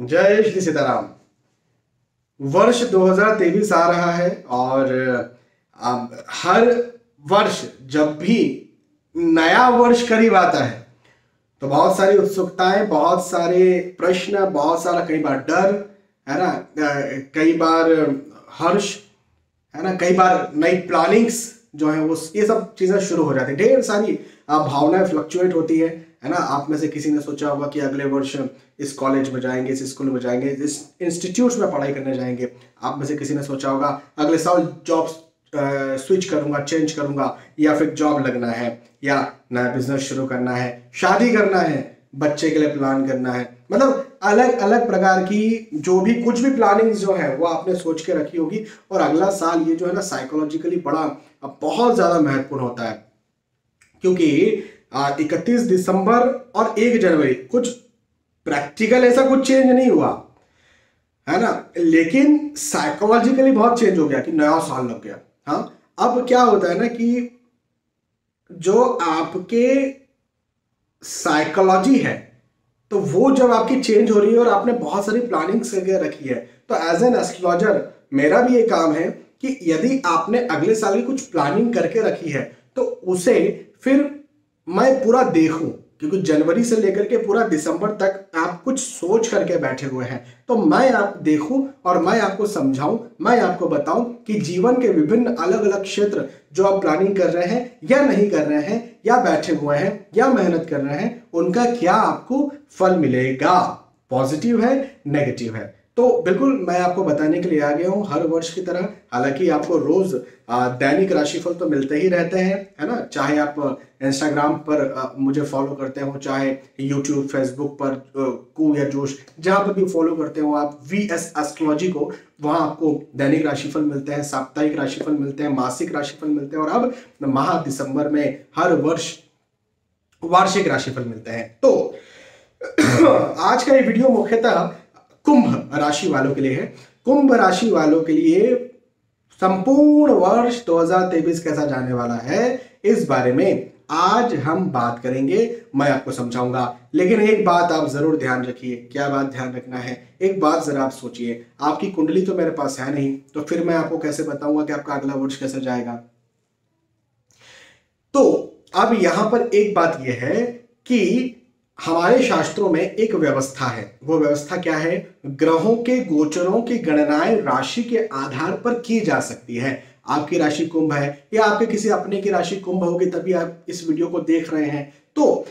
जय श्री सीताराम। वर्ष 2023 आ रहा है और हर वर्ष जब भी नया वर्ष करीब आता है तो बहुत सारी उत्सुकताएं, बहुत सारे प्रश्न, बहुत सारा कई बार डर है ना, कई बार हर्ष है ना, कई बार नई प्लानिंग्स जो है वो ये सब चीजें शुरू हो जाती है। ढेर सारी भावनाएं फ्लक्चुएट होती है ना। आप में से किसी ने सोचा होगा कि अगले वर्ष इस कॉलेज में जाएंगे, इस स्कूल में जाएंगे, इस इंस्टीट्यूट में पढ़ाई करने जाएंगे। आप में से किसी ने सोचा होगा अगले साल जॉब स्विच करूंगा, चेंज करूंगा, या फिर जॉब लगना है, या नया बिजनेस शुरू करना है, शादी करना है, बच्चे के लिए प्लान करना है। मतलब अलग अलग प्रकार की जो भी कुछ भी प्लानिंग्स जो है वो आपने सोच के रखी होगी। और अगला साल ये जो है ना साइकोलॉजिकली बड़ा बहुत ज्यादा महत्वपूर्ण होता है, क्योंकि 31 दिसंबर और 1 जनवरी कुछ प्रैक्टिकल ऐसा कुछ चेंज नहीं हुआ है ना, लेकिन साइकोलॉजिकली बहुत चेंज हो गया कि नया साल लग गया। हाँ, अब क्या होता है ना कि जो आपके साइकोलॉजी है तो वो जब आपकी चेंज हो रही है और आपने बहुत सारी प्लानिंग्स करके रखी है, तो एज एन एस्ट्रोलॉजर मेरा भी ये काम है कि यदि आपने अगले साल की कुछ प्लानिंग करके रखी है तो उसे फिर मैं पूरा देखूं, क्योंकि जनवरी से लेकर के पूरा दिसंबर तक आप कुछ सोच करके बैठे हुए हैं, तो मैं आप देखूं और मैं आपको समझाऊं, मैं आपको बताऊं कि जीवन के विभिन्न अलग अलग क्षेत्र जो आप प्लानिंग कर रहे हैं या नहीं कर रहे हैं, या बैठे हुए हैं या मेहनत कर रहे हैं, उनका क्या आपको फल मिलेगा, पॉजिटिव है, नेगेटिव है। तो बिल्कुल मैं आपको बताने के लिए आ गया हूं हर वर्ष की तरह। हालांकि आपको रोज दैनिक राशिफल तो मिलते ही रहते हैं, है ना। चाहे आप इंस्टाग्राम पर मुझे फॉलो करते हो, चाहे यूट्यूब, फेसबुक पर कू या जोश, जहां पर भी फॉलो करते हो आप VS एस्ट्रोलॉजी को, वहां आपको दैनिक राशिफल मिलते हैं, साप्ताहिक राशिफल मिलते हैं, मासिक राशिफल मिलते हैं, और अब माह दिसंबर में हर वर्ष वार्षिक राशिफल मिलते हैं। तो आज का ये वीडियो मुख्यतः कुंभ राशि वालों के लिए है। कुंभ राशि वालों के लिए संपूर्ण वर्ष 2023 कैसा जाने वाला है, इस बारे में आज हम बात करेंगे, मैं आपको समझाऊंगा। लेकिन एक बात आप जरूर ध्यान रखिए। क्या बात ध्यान रखना है? एक बात जरा आप सोचिए, आपकी कुंडली तो मेरे पास है नहीं, तो फिर मैं आपको कैसे बताऊंगा कि आपका अगला वर्ष कैसे जाएगा। तो अब यहां पर एक बात यह है कि हमारे शास्त्रों में एक व्यवस्था है। वो व्यवस्था क्या है? ग्रहों के गोचरों की गणनाएं राशि के आधार पर की जा सकती है। आपकी राशि कुंभ है या आपके किसी अपने की राशि कुंभ होगी, तभी आप इस वीडियो को देख रहे हैं। तो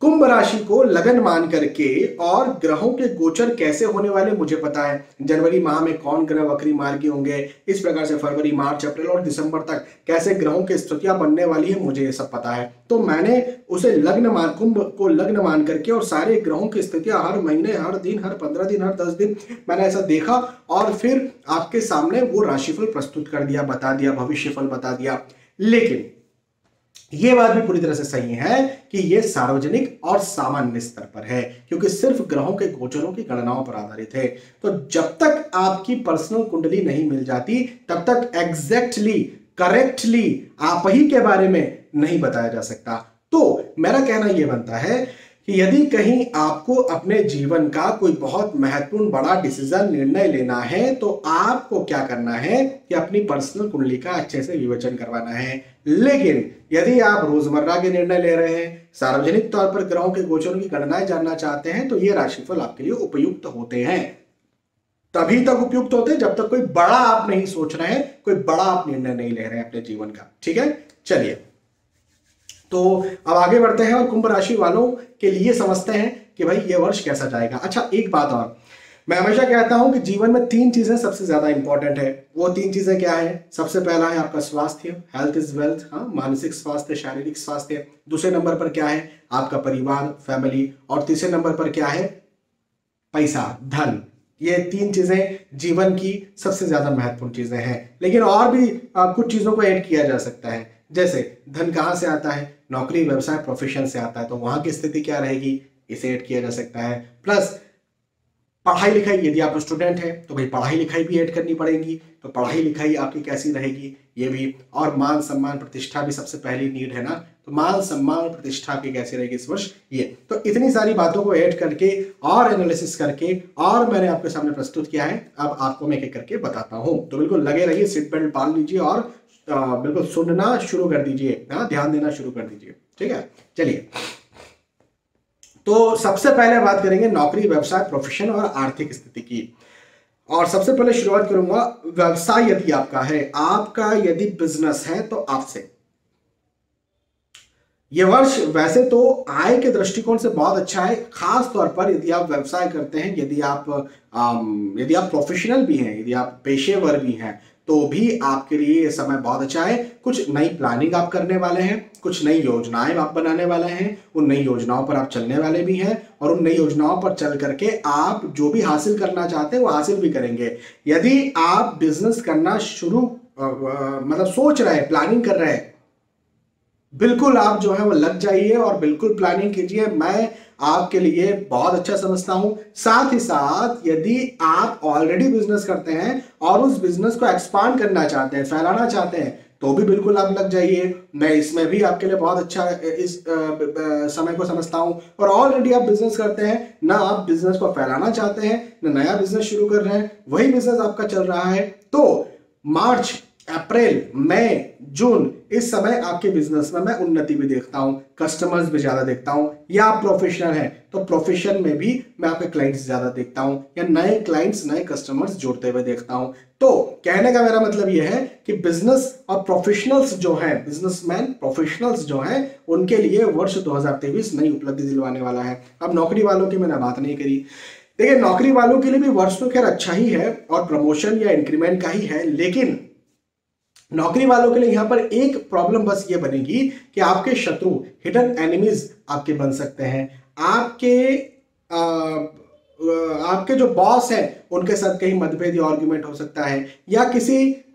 कुंभ राशि को लगन मान करके और ग्रहों के गोचर कैसे होने वाले मुझे पता है। जनवरी माह में कौन ग्रह वक्री मार्गी होंगे, इस प्रकार से फरवरी, मार्च, अप्रैल और दिसंबर तक कैसे ग्रहों की स्थितियां बनने वाली है, मुझे ये सब पता है। तो मैंने उसे कुंभ को लग्न मान करके और सारे ग्रहों की स्थितियां हर महीने, हर दिन, हर 15 दिन, हर 10 दिन मैंने ऐसा देखा और फिर आपके सामने वो राशिफल प्रस्तुत कर दिया, बता दिया, भविष्यफल बता दिया। लेकिन यह बात भी पूरी तरह से सही है कि यह सार्वजनिक और सामान्य स्तर पर है, क्योंकि सिर्फ ग्रहों के गोचरों की गणनाओं पर आधारित है। तो जब तक आपकी पर्सनल कुंडली नहीं मिल जाती तब तक एग्जैक्टली, करेक्टली आप ही के बारे में नहीं बताया जा सकता। तो मेरा कहना यह बनता है कि यदि कहीं आपको अपने जीवन का कोई बहुत महत्वपूर्ण बड़ा डिसीजन, निर्णय लेना है, तो आपको क्या करना है कि अपनी पर्सनल कुंडली का अच्छे से विवेचन करवाना है। लेकिन यदि आप रोजमर्रा के निर्णय ले रहे हैं, सार्वजनिक तौर पर ग्रहों के गोचरों की गणनाएं जानना चाहते हैं, तो ये राशिफल आपके लिए उपयुक्त होते हैं। तभी तक उपयुक्त होते हैं जब तक कोई बड़ा आप नहीं सोच रहे हैं, कोई बड़ा आप निर्णय नहीं ले रहे हैं अपने जीवन का। ठीक है, चलिए तो अब आगे बढ़ते हैं और कुंभ राशि वालों के लिए समझते हैं कि भाई ये वर्ष कैसा जाएगा। अच्छा, एक बात और, मैं हमेशा कहता हूं कि जीवन में 3 चीजें सबसे ज्यादा इंपॉर्टेंट है। वो 3 चीजें क्या है? सबसे पहला है आपका स्वास्थ्य, हेल्थ इज वेल्थ, हाँ, मानसिक स्वास्थ्य, शारीरिक स्वास्थ्य। दूसरे नंबर पर क्या है? आपका परिवार, फैमिली। और तीसरे नंबर पर क्या है? पैसा, धन। ये 3 चीजें जीवन की सबसे ज्यादा महत्वपूर्ण चीजें हैं। लेकिन और भी कुछ चीजों को ऐड किया जा सकता है। जैसे धन कहां से आता है? नौकरी, व्यवसाय, प्रोफेशन से आता है, तो वहां की स्थिति क्या रहेगी, इसे ऐड किया जा सकता है। प्लस पढ़ाई लिखाई, यदि आप स्टूडेंट हैं तो भाई पढ़ाई लिखाई भी ऐड करनी पड़ेगी, तो पढ़ाई लिखाई आपकी कैसी रहेगी, ये भी, और मान सम्मान प्रतिष्ठा भी सबसे पहली नीड है ना, तो मान सम्मान प्रतिष्ठा की कैसी रहेगी इस वर्ष ये। तो इतनी सारी बातों को ऐड करके और एनालिसिस करके और मैंने आपके सामने प्रस्तुत किया है। अब आपको मैं एक एक करके बताता हूं, तो बिल्कुल लगे रहिए, सीट बेल्ट बांध लीजिए और बिल्कुल सुनना शुरू कर दीजिए, ध्यान देना शुरू कर दीजिए, ठीक है। चलिए, तो सबसे पहले बात करेंगे नौकरी, व्यवसाय, प्रोफेशन और आर्थिक स्थिति की। और सबसे पहले शुरुआत करूंगा व्यवसाय यदि आपका है, आपका यदि बिजनेस है तो आपसे ये वर्ष वैसे तो आय के दृष्टिकोण से बहुत अच्छा है, खास तौर पर यदि आप व्यवसाय करते हैं, यदि आप प्रोफेशनल भी हैं, यदि आप पेशेवर भी हैं, तो भी आपके लिए ये समय बहुत अच्छा है। कुछ नई प्लानिंग आप करने वाले हैं, कुछ नई योजनाएं आप बनाने वाले हैं, उन नई योजनाओं पर आप चलने वाले भी हैं, और उन नई योजनाओं पर चल करके आप जो भी हासिल करना चाहते हैं वो हासिल भी करेंगे। यदि आप बिजनेस करना शुरू मतलब सोच रहे हैं, प्लानिंग कर रहे हैं, बिल्कुल आप जो है वो लग जाइए और बिल्कुल प्लानिंग कीजिए। मैं आपके लिए बहुत अच्छा समझता हूं। साथ ही साथ यदि आप ऑलरेडी बिजनेस करते हैं और उस बिजनेस को एक्सपांड करना चाहते हैं, फैलाना चाहते हैं, तो भी बिल्कुल आप लग जाइए। मैं इसमें भी आपके लिए बहुत अच्छा इस समय को समझता हूं। और ऑलरेडी आप बिजनेस करते हैं ना, आप बिजनेस को फैलाना चाहते हैं ना नया बिजनेस शुरू कर रहे हैं, वही बिजनेस आपका चल रहा है, तो मार्च, अप्रैल, मई, जून, इस समय आपके बिजनेस में मैं उन्नति भी देखता हूं, कस्टमर्स भी ज्यादा देखता हूं। या आप प्रोफेशनल हैं तो प्रोफेशन में भी मैं आपके क्लाइंट्स ज्यादा देखता हूं, या नए क्लाइंट्स, नए कस्टमर्स जुड़ते हुए देखता हूं। तो कहने का मेरा मतलब यह है कि बिजनेस और प्रोफेशनल्स जो हैं, बिजनेसमैन प्रोफेशनल्स जो हैं, उनके लिए वर्ष 2023 नई उपलब्धि दिलवाने वाला है। अब नौकरी वालों की मैंने बात नहीं करी। देखिए, नौकरी वालों के लिए भी वर्ष तो खैर अच्छा ही है और प्रमोशन या इंक्रीमेंट का ही है, लेकिन नौकरी वालों के लिए यहां पर एक प्रॉब्लम बस ये बनेगी कि आपके शत्रु, हिडन एनिमीज आपके बन सकते हैं। आपके जो बॉस हैं उनके साथ कहीं मतभेद या आर्ग्यूमेंट हो सकता है, या किसी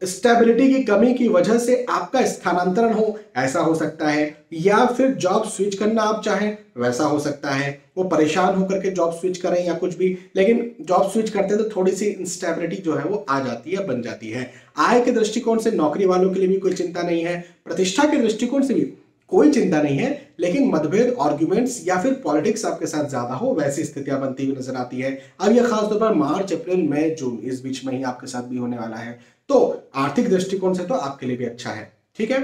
स्टेबिलिटी की कमी की वजह से आपका स्थानांतरण हो, ऐसा हो सकता है, या फिर जॉब स्विच करना आप चाहें, वैसा हो सकता है। वो परेशान होकर के जॉब स्विच करें या कुछ भी, लेकिन जॉब स्विच करते तो थोड़ी सी इंस्टेबिलिटी जो है वो आ जाती है, बन जाती है। आय के दृष्टिकोण से नौकरी वालों के लिए भी कोई चिंता नहीं है, प्रतिष्ठा के दृष्टिकोण से भी कोई चिंता नहीं है, लेकिन मतभेद, आर्ग्यूमेंट्स या फिर पॉलिटिक्स आपके साथ ज्यादा हो, वैसी स्थितियां बनती हुई नजर आती है। अब यह खासतौर पर मार्च, अप्रैल, मई, जून, इस बीच में ही आपके साथ भी होने वाला है। तो आर्थिक दृष्टिकोण से तो आपके लिए भी अच्छा है, ठीक है।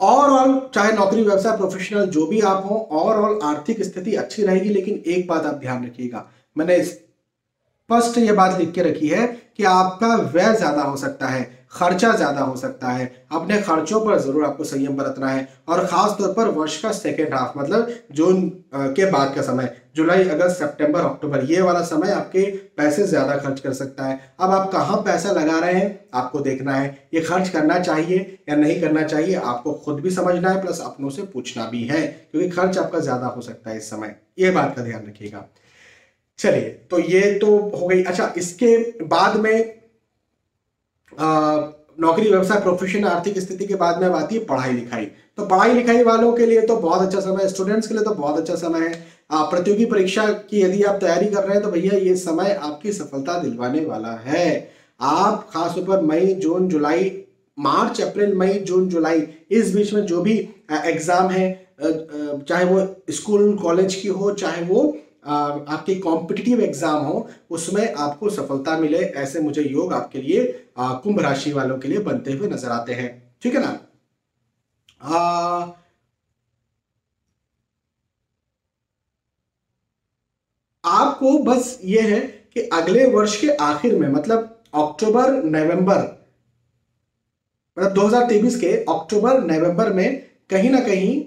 ओवरऑल चाहे नौकरी, व्यवसाय, प्रोफेशनल जो भी आप हो, ओवरऑल आर्थिक स्थिति अच्छी रहेगी। लेकिन एक बात आप ध्यान रखिएगा, मैंने स्पष्ट ये बात लिख के रखी है कि आपका व्यय ज्यादा हो सकता है, खर्चा ज्यादा हो सकता है। अपने खर्चों पर जरूर आपको संयम बरतना है, और खास तौर पर वर्ष का सेकेंड हाफ, मतलब जून के बाद का समय, जुलाई, अगस्त, सितंबर, अक्टूबर, ये वाला समय आपके पैसे ज्यादा खर्च कर सकता है। अब आप कहां पैसा लगा रहे हैं आपको देखना है, ये खर्च करना चाहिए या नहीं करना चाहिए आपको खुद भी समझना है, प्लस अपनों से पूछना भी है, क्योंकि खर्च आपका ज्यादा हो सकता है इस समय, ये बात का ध्यान रखिएगा। चलिए, तो ये तो हो गई। अच्छा, इसके बाद में नौकरी, व्यवसाय, प्रोफेशन, आर्थिक स्थिति के बाद में आती है पढ़ाई लिखाई। तो पढ़ाई लिखाई वालों के लिए तो बहुत अच्छा समय है, स्टूडेंट्स के लिए तो बहुत अच्छा समय है। प्रतियोगी परीक्षा की यदि आप तैयारी कर रहे हैं तो भैया ये समय आपकी सफलता दिलवाने वाला है। आप खासतौर पर मई, जून, जुलाई, मार्च, अप्रैल, मई, जून, जुलाई, इस बीच में जो भी एग्जाम है, चाहे वो स्कूल कॉलेज की हो, चाहे वो आपके कॉम्पिटिटिव एग्जाम हो, उसमें आपको सफलता मिले, ऐसे मुझे योग आपके लिए कुंभ राशि वालों के लिए बनते हुए नजर आते हैं, ठीक है ना। आपको बस ये है कि अगले वर्ष के आखिर में, मतलब अक्टूबर नवंबर, मतलब 2023 के अक्टूबर नवंबर में कहीं ना कहीं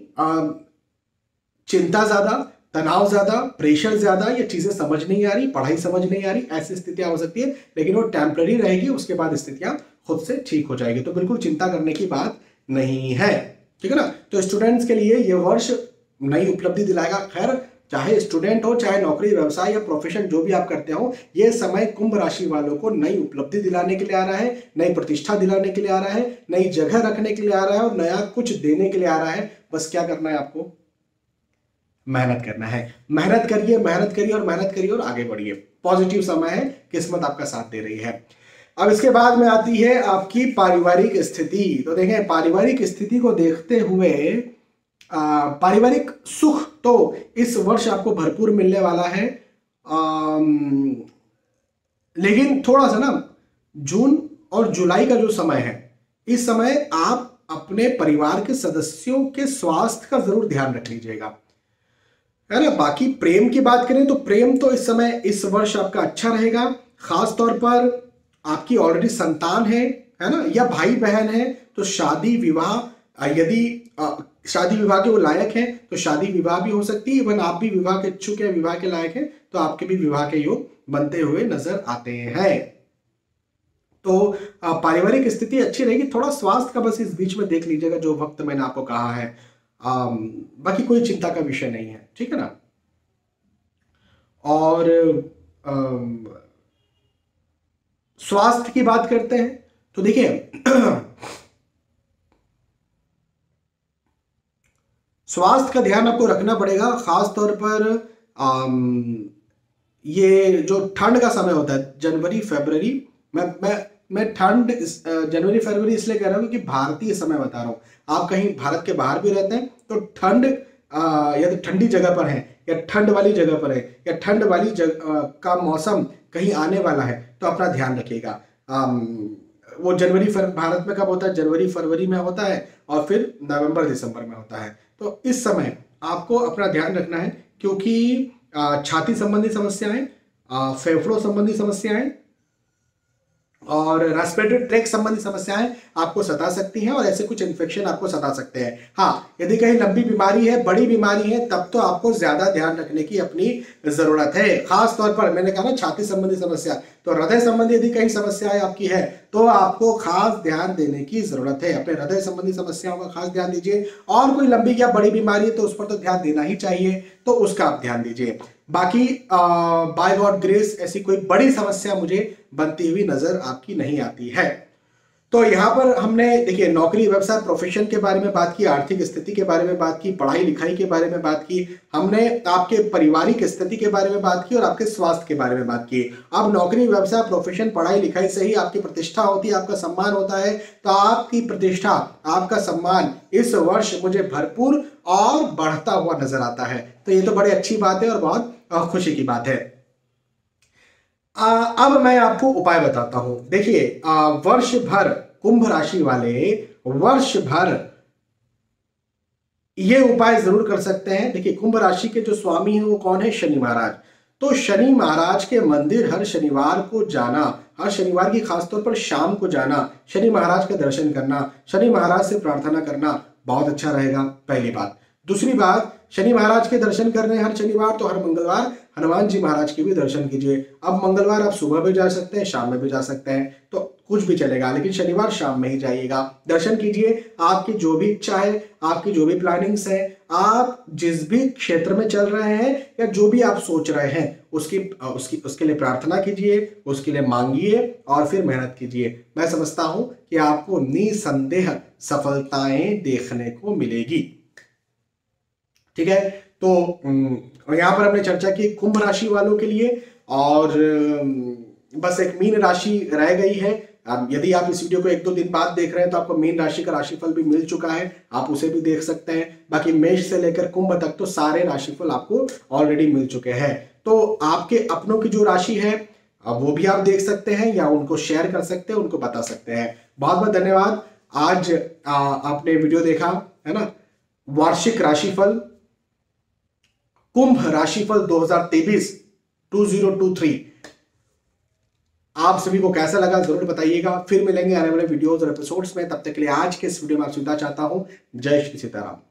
चिंता ज्यादा, तनाव ज्यादा, प्रेशर ज्यादा, ये चीजें समझ नहीं आ रही, पढ़ाई समझ नहीं आ रही, ऐसी स्थितियां हो सकती है, लेकिन वो टेम्पररी रहेगी, उसके बाद स्थितियां खुद से ठीक हो जाएगी। तो बिल्कुल चिंता करने की बात नहीं है, ठीक है ना। तो स्टूडेंट्स के लिए ये वर्ष नई उपलब्धि दिलाएगा। खैर, चाहे स्टूडेंट हो, चाहे नौकरी, व्यवसाय या प्रोफेशन जो भी आप करते हो, ये समय कुंभ राशि वालों को नई उपलब्धि दिलाने के लिए आ रहा है, नई प्रतिष्ठा दिलाने के लिए आ रहा है, नई जगह रखने के लिए आ रहा है, और नया कुछ देने के लिए आ रहा है। बस क्या करना है आपको, मेहनत करना है। मेहनत करिए, मेहनत करिए और मेहनत करिए और आगे बढ़िए। पॉजिटिव समय है, किस्मत आपका साथ दे रही है। अब इसके बाद में आती है आपकी पारिवारिक स्थिति। तो देखें, पारिवारिक स्थिति को देखते हुए पारिवारिक सुख तो इस वर्ष आपको भरपूर मिलने वाला है, लेकिन थोड़ा सा ना जून और जुलाई का जो समय है, इस समय आप अपने परिवार के सदस्यों के स्वास्थ्य का जरूर ध्यान रख लीजिएगा, है ना। बाकी प्रेम की बात करें तो प्रेम तो इस समय, इस वर्ष आपका अच्छा रहेगा। खास तौर पर आपकी ऑलरेडी संतान है ना, या भाई बहन है, तो शादी विवाह, यदि शादी विवाह के वो लायक हैं तो शादी विवाह भी हो सकती है। इवन आप भी विवाह के इच्छुक हैं, विवाह के लायक हैं, तो आपके भी विवाह के योग बनते हुए नजर आते हैं। तो पारिवारिक स्थिति अच्छी रहेगी। थोड़ा स्वास्थ्य का बस इस बीच में देख लीजिएगा, जो वक्त मैंने आपको कहा है। बाकी कोई चिंता का विषय नहीं है, ठीक है ना। और स्वास्थ्य की बात करते हैं तो देखिए स्वास्थ्य का ध्यान आपको रखना पड़ेगा। खास तौर पर ये जो ठंड का समय होता है, जनवरी फरवरी, मैं ठंड जनवरी फरवरी इसलिए कह रहा हूँ कि भारतीय समय बता रहा हूँ। आप कहीं भारत के बाहर भी रहते हैं तो ठंड या तो ठंडी जगह पर है, या ठंड वाली जगह पर है, या ठंड वाली का मौसम कहीं आने वाला है, तो अपना ध्यान रखिएगा। वो जनवरी भारत में कब होता है? जनवरी फरवरी में होता है, और फिर नवंबर दिसंबर में होता है। तो इस समय आपको अपना ध्यान रखना है, क्योंकि छाती संबंधी समस्याएं, फेफड़ों संबंधी समस्याएं और रेस्पिरेटरी ट्रैक संबंधी समस्याएं आपको सता सकती हैं, और ऐसे कुछ इन्फेक्शन आपको सता सकते हैं। हाँ, यदि कहीं लंबी बीमारी है, बड़ी बीमारी है, तब तो आपको ज्यादा ध्यान रखने की अपनी जरूरत है। खास तौर पर मैंने कहा ना, छाती संबंधी समस्या, तो हृदय संबंधी यदि कहीं समस्याएं आपकी है तो आपको खास ध्यान देने की जरूरत है। अपने हृदय संबंधी समस्याओं का खास ध्यान दीजिए। और कोई लंबी या बड़ी बीमारी है तो उस पर तो ध्यान देना ही चाहिए, तो उसका आप ध्यान दीजिए। बाकी बाय गॉड ग्रेस ऐसी कोई बड़ी समस्या मुझे बनती हुई नजर आपकी नहीं आती है। तो यहाँ पर हमने देखिए नौकरी, व्यवसाय, प्रोफेशन के बारे में बात की, आर्थिक स्थिति के बारे में बात की, पढ़ाई लिखाई के बारे में बात की, हमने आपके पारिवारिक स्थिति के बारे में बात की, और आपके स्वास्थ्य के बारे में बात की। अब नौकरी, व्यवसाय, प्रोफेशन, पढ़ाई लिखाई से ही आपकी प्रतिष्ठा होती है, आपका सम्मान होता है। तो आपकी प्रतिष्ठा, आपका सम्मान इस वर्ष मुझे भरपूर और बढ़ता हुआ नजर आता है। तो ये तो बड़ी अच्छी बात है और बहुत खुशी की बात है। अब मैं आपको उपाय बताता हूं। देखिए, वर्ष भर कुंभ राशि वाले वर्ष भर ये उपाय जरूर कर सकते हैं। देखिए, कुंभ राशि के जो स्वामी हैं वो कौन है? शनि महाराज। तो शनि महाराज के मंदिर हर शनिवार को जाना, हर शनिवार की खासतौर पर शाम को जाना, शनि महाराज का दर्शन करना, शनि महाराज से प्रार्थना करना बहुत अच्छा रहेगा, पहली बात। दूसरी बात, शनि महाराज के दर्शन कर रहे हैं हर शनिवार, तो हर मंगलवार हनुमान जी महाराज के भी दर्शन कीजिए। अब मंगलवार आप सुबह भी जा सकते हैं, शाम में भी जा सकते हैं, तो कुछ भी चलेगा, लेकिन शनिवार शाम में ही जाइएगा, दर्शन कीजिए। आपकी जो भी इच्छा है, आपकी जो भी प्लानिंग्स है, आप जिस भी क्षेत्र में चल रहे हैं या जो भी आप सोच रहे हैं, उसके लिए प्रार्थना कीजिए, उसके लिए मांगिए और फिर मेहनत कीजिए। मैं समझता हूं कि आपको निसंदेह सफलताएं देखने को मिलेगी। ठीक है, तो यहाँ पर हमने चर्चा की कुंभ राशि वालों के लिए, और बस एक मीन राशि रह गई है। यदि आप इस वीडियो को 1-2 दिन बाद देख रहे हैं तो आपको मीन राशि का राशिफल भी मिल चुका है, आप उसे भी देख सकते हैं। बाकी मेष से लेकर कुंभ तक तो सारे राशिफल आपको ऑलरेडी मिल चुके हैं। तो आपके अपनों की जो राशि है वो भी आप देख सकते हैं, या उनको शेयर कर सकते हैं, उनको बता सकते हैं। बहुत बहुत धन्यवाद। आज आपने वीडियो देखा, है ना। वार्षिक राशिफल, कुंभ राशिफल 2023 आप सभी को कैसा लगा जरूर बताइएगा। फिर मिलेंगे आने वाले वीडियोस और एपिसोड्स में। तब तक के लिए आज के इस वीडियो में आपसे विदा चाहता हूं। जय श्री सीताराम।